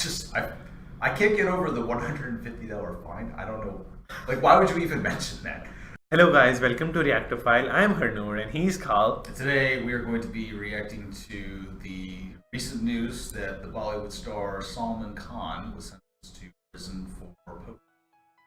I can't get over the $150 fine. I don't know. Like, why would you even mention that? Hello guys, welcome to Reactor File. I am Harnoor and he's Carl. And today we are going to be reacting to the recent news that the Bollywood star Salman Khan was sentenced to prison for poaching.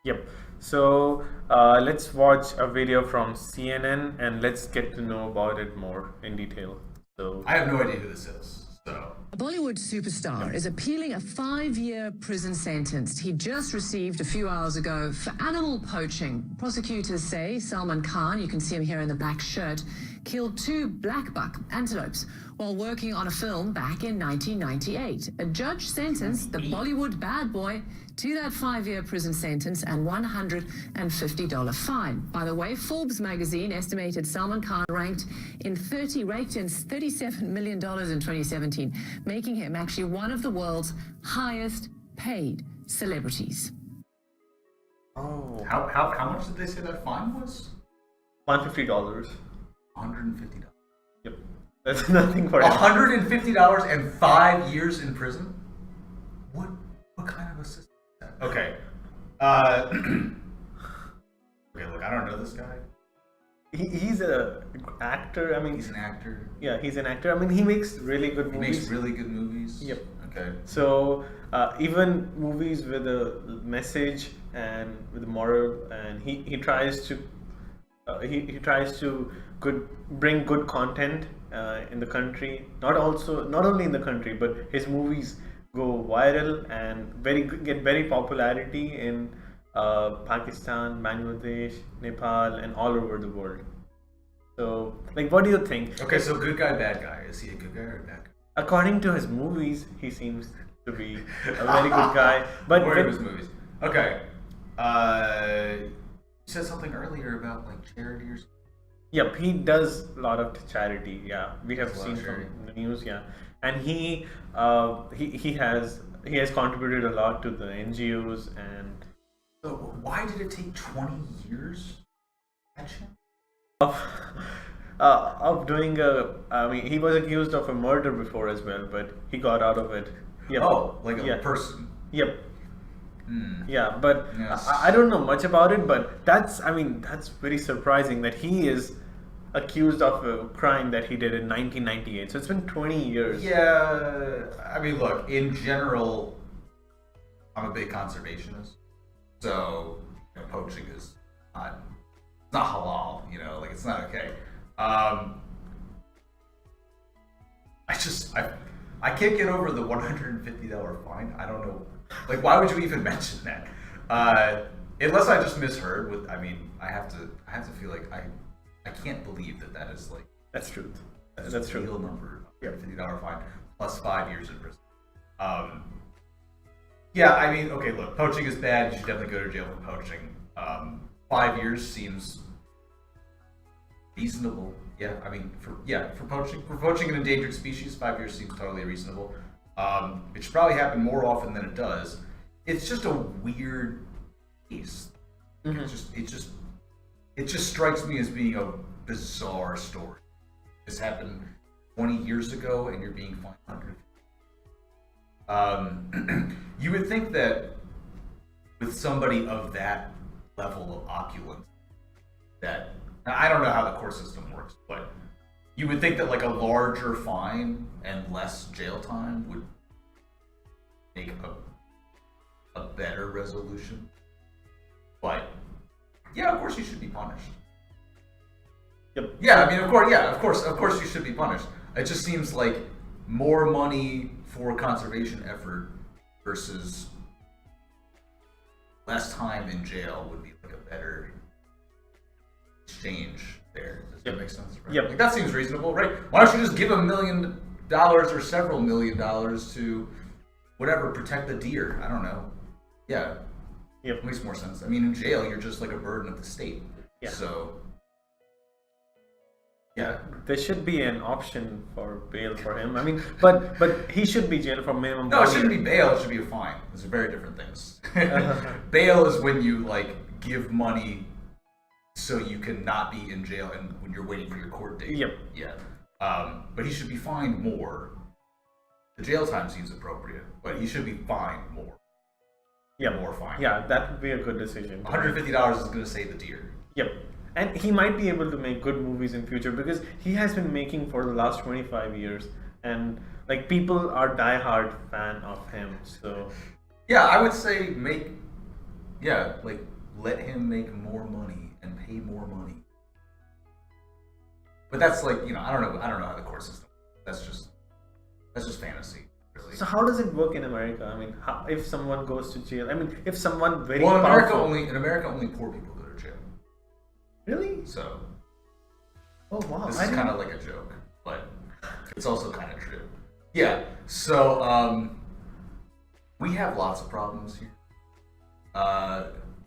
Yep. So let's watch a video from CNN and let's get to know about it more in detail. So I have no idea who this is. So a Bollywood superstar is appealing a 5-year prison sentence he just received a few hours ago for animal poaching. Prosecutors say Salman Khan, you can see him here in the black shirt, killed 2 black buck antelopes while working on a film back in 1998. A judge sentenced the Bollywood bad boy to that 5-year prison sentence and $150 fine. By the way, Forbes magazine estimated Salman Khan raked in $37 million in 2017, making him actually one of the world's highest paid celebrities. oh, how much did they say that fine was? $150. $150. Yep. That's nothing for him. $150 and 5 years in prison? What kind of a system is that? Okay. Okay, look, I don't know this guy. He's an actor. I mean, He's an actor. yeah, he's an actor. I mean, he makes really good He movies. makes really good movies. Yep. Okay. So even movies with a message and with a moral, and he tries to bring good content in the country. Not only in the country, but his movies go viral and get very popularity in Pakistan, Bangladesh, Nepal, and all over the world. So, like, what do you think? Okay, so good guy, bad guy. Is he a good guy or a bad guy? According to his movies, he seems to be a very good guy. But According to his movies. Okay. You said something earlier about like charity or something. yep, he does a lot of charity. Yeah, we have Does a lot seen of charity. from the news. Yeah, and he has contributed a lot to the NGOs and So why did it take 20 years? of doing a. I mean, he was accused of a murder before as well, but he got out of it. Yep. Oh, like a Yeah. person. Yep. Hmm. Yeah, but Yes. I don't know much about it, but that's very surprising that he is accused of a crime that he did in 1998. So it's been 20 years. Yeah, I mean, look, in general, I'm a big conservationist. So, poaching is not halal, like it's not okay. I can't get over the $150 fine. I don't know. Like, why would you even mention that? Unless I just misheard. I have to feel like I can't believe that is like That's truth. a That's true. real number. $50 fine plus 5 years in prison. Yeah, I mean, okay, look, poaching is bad. You should definitely go to jail for poaching. 5 years seems reasonable. Yeah, I mean, for poaching an endangered species, 5 years seems totally reasonable. It should probably happen more often than it does. It's just a weird case. It just strikes me as being a bizarre story. This happened 20 years ago, and you're being fined $150. You would think that with somebody of that level of opulence, that now, I don't know how the court system works, but you would think that like a larger fine and less jail time would make a better resolution. But yeah, of course you should be punished. Yep. Yeah, I mean, of course you should be punished. It just seems like more money for conservation effort versus less time in jail would be like a better exchange there. Does that make sense? Right? Yep. Like, that seems reasonable, right? Why don't you just give $1 million or several $1 million to whatever, protect the deer? I don't know. Yeah. Yep. It makes more sense. I mean, in jail, you're just like a burden of the state. Yeah. So, yeah. There should be an option for bail for him. I mean, but he should be jailed for minimum. No, it 1 shouldn't year. be bail. It should be a fine. Those are very different things. Bail is when you like give money so you can not be in jail and when you're waiting for your court date. Yep. Yeah. But he should be fined more the jail time seems appropriate, but he should be fined more. Yeah, more fine. Yeah, that would be a good decision. $150 is going to save the deer. Yep. And he might be able to make good movies in future because he has been making for the last 25 years, and like people are diehard fan of him. So yeah, I would say let him make more money and pay more money. But that's like, I don't know how the court system works. That's just fantasy, really. So how does it work in America? I mean, if someone goes to jail, I mean, if someone very well, powerful... in America only poor people go to jail. Really? So oh wow, this is kind of like a joke, but it's also kind of true. Yeah. So we have lots of problems here.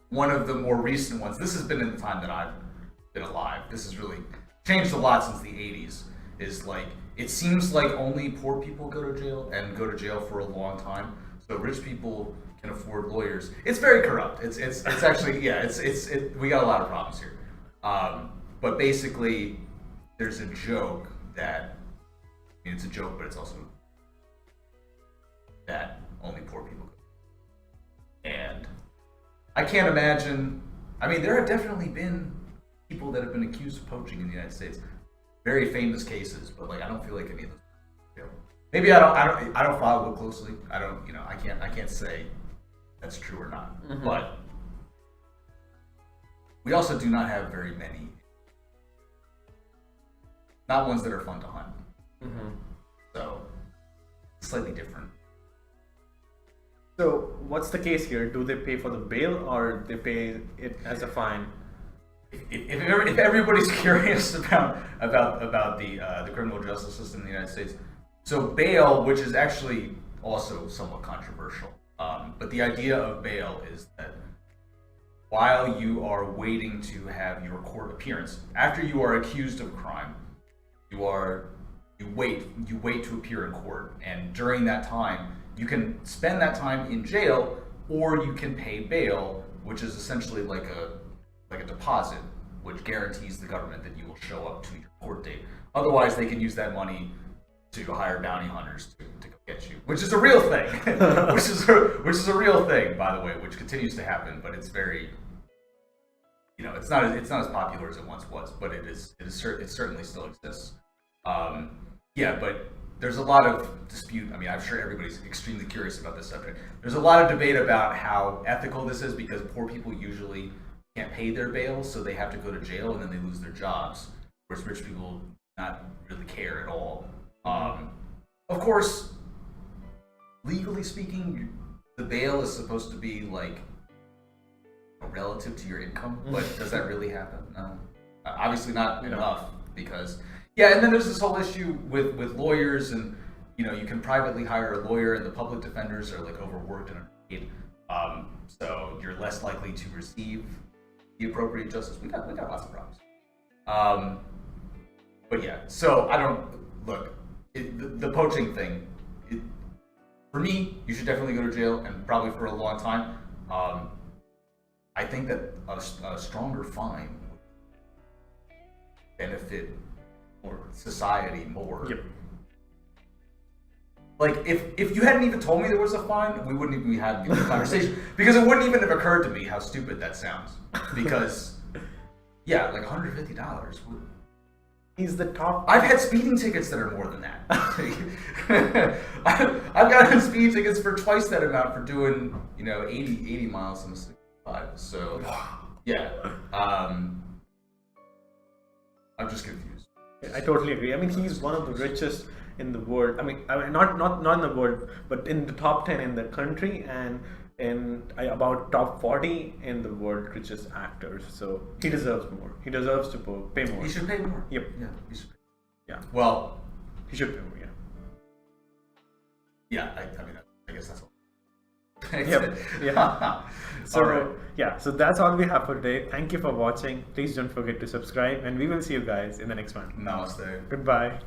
One of the more recent ones. This has been in the time that I've been alive. This has really changed a lot since the 80s. Is like it seems like only poor people go to jail and go to jail for a long time. So rich people can afford lawyers. It's very corrupt. It's actually we got a lot of problems here. But basically, there's a joke that it's a joke, but it's also that only poor people go. And I can't imagine. I mean, there have definitely been people that have been accused of poaching in the United States. Very famous cases, but like I don't feel like any of those. Maybe I don't follow it closely. I don't. I can't say that's true or not. Mm-hmm. But we also do not have very many. Not ones that are fun to hunt. Mm-hmm. So slightly different. So what's the case here? Do they pay for the bail or they pay it as a fine? If everybody's curious about the criminal justice system in the United States, so bail, which is actually also somewhat controversial, but the idea of bail is that while you are waiting to have your court appearance, after you are accused of a crime, you wait to appear in court, and during that time, you can spend that time in jail, or you can pay bail, which is essentially like a deposit, which guarantees the government that you will show up to your court date. Otherwise, they can use that money to hire bounty hunters to go get you, which is a real thing. which is a real thing, by the way, which continues to happen, but it's very, it's not as popular as it once was, but it certainly still exists. But there's a lot of dispute. I mean, I'm sure everybody's extremely curious about this subject. There's a lot of debate about how ethical this is because poor people usually can't pay their bail, so they have to go to jail and then they lose their jobs, whereas rich people not really care at all. Of course, legally speaking, the bail is supposed to be like relative to your income, but does that really happen? No. Obviously not enough because, and then there's this whole issue with lawyers and, you can privately hire a lawyer and the public defenders are like overworked and underpaid. So you're less likely to receive the appropriate justice. We got lots of problems. But yeah, so I don't look the poaching thing. For me, you should definitely go to jail and probably for a long time. I think that a stronger fine would benefit society more. Yep. Like if you hadn't even told me there was a fine, we wouldn't even be having this conversation because it wouldn't even have occurred to me how stupid that sounds. Because like $150 would. He's the top. I've had speeding tickets that are more than that. I've gotten speeding tickets for twice that amount for doing 80 miles on the 65. So I'm just confused. I totally agree. I mean, he's one of the richest in the world. I mean, not in the world, but in the top 10 in the country and in about top 40 in the world richest actors. So he deserves more. He deserves to pay more. He should pay more. Yep. Yeah. He should. Yeah. Well, he should pay more. Yeah. Yeah. I mean, I guess that's all. Yep. Yeah. So right. So that's all we have for today. Thank you for watching. Please don't forget to subscribe, and we will see you guys in the next one. Namaste. Goodbye.